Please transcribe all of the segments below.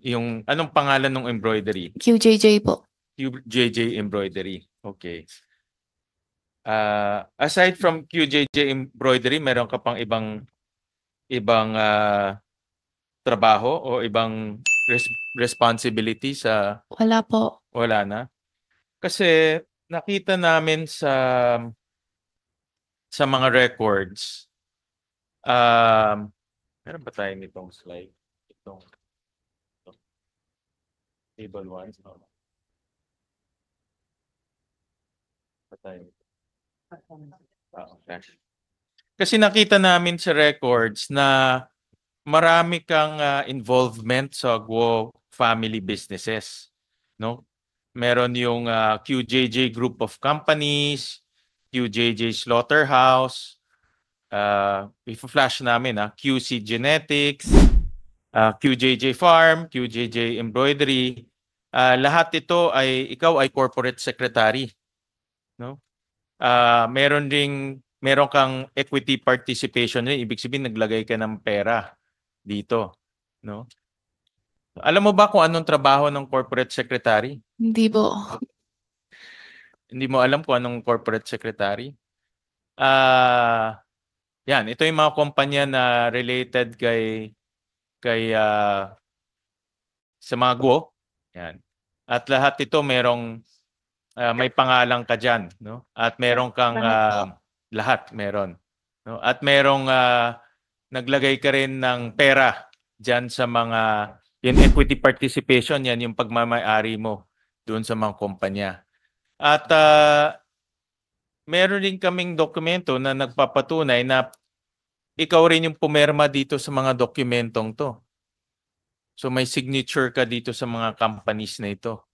yung anong pangalan ng embroidery? QJJ po. QJJ Embroidery. Okay. Aside from QJJ Embroidery, meron ka pang ibang trabaho o ibang responsibility sa Wala po. wala na? Kasi nakita namin sa mga records, meron ba tayo nitong slide? Itong table 1. Okay. Kasi nakita namin sa records na marami kang involvement sa Guo family businesses, no? Meron yung QJJ Group of Companies, QJJ Slaughterhouse, i-flash namin QC Genetics, QJJ Farm, QJJ Embroidery. Lahat ito ay ikaw ay corporate secretary, no? Meron kang equity participation, ibig sabihin naglagay ka ng pera dito, no? Alam mo ba kung anong trabaho ng corporate secretary? Hindi po. Hindi mo alam kung anong corporate secretary? Yan, ito yung mga kumpanya na related sa mga Guo. Yan. At lahat ito may pangalan ka diyan, no? At meron kang lahat meron, no? At merong naglagay ka rin ng pera diyan sa mga yung equity participation, yan yung pagmamay-ari mo doon sa mga kumpanya. At meron din kaming dokumento na nagpapatunay na ikaw rin yung pumirma dito sa mga dokumentong to. So may signature ka dito sa mga companies na ito.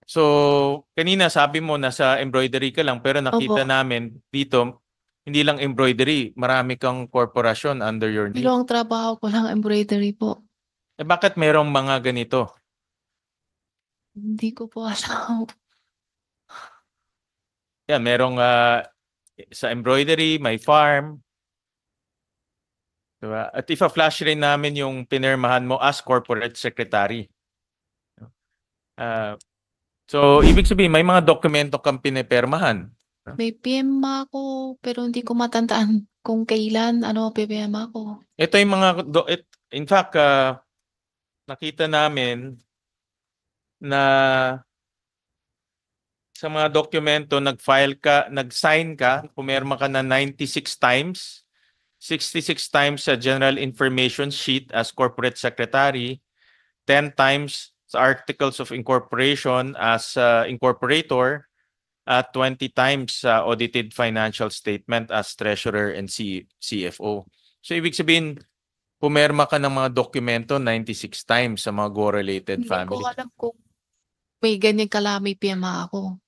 So kanina sabi mo nasa embroidery ka lang pero nakita Opo. namin dito hindi lang embroidery, marami kang korporasyon under your name. Pero ang trabaho ko lang embroidery po. Bakit merong mga ganito? Hindi ko po alam. Yan, merong sa embroidery, may farm. Diba? At ipa-flash rin namin yung pinirmahan mo as corporate secretary. So, ibig sabihin, may mga dokumento kang pinipirmahan. May PMA ako, pero hindi ko matandaan kung kailan, PMA ko. Ito yung mga, in fact, nakita namin na sa mga dokumento, nag-sign ka, pumirma ka na 96 times, 66 times sa General Information Sheet as Corporate Secretary, 10 times sa Articles of Incorporation as Incorporator, at 20 times sa Audited Financial Statement as Treasurer and CFO. So, ibig sabihin, pumirma ka ng mga dokumento 96 times sa mga Go-related family. Hindi ko alam kung may ganyan kalami PMA ako.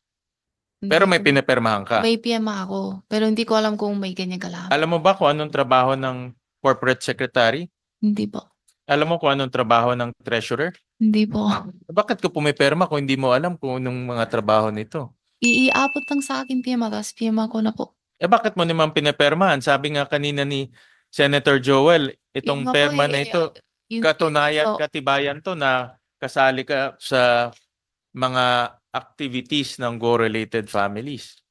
Pero may pinipirmahan ka. May PMA ako, pero hindi ko alam kung may ganyan kalami. Alam mo ba kung anong trabaho ng corporate secretary? Hindi po. Alam mo kung anong trabaho ng treasurer? Hindi po. Bakit ka pumipirma kung hindi mo alam kung anong mga trabaho nito? Iiabot lang sa akin PMA, tapos PMA ko na po. Bakit mo naman pinipirmahan? Sabi nga kanina ni Senator Joel, itong perma na ito, katunayan, katibayan to na kasali ka sa mga activities ng Go-related families.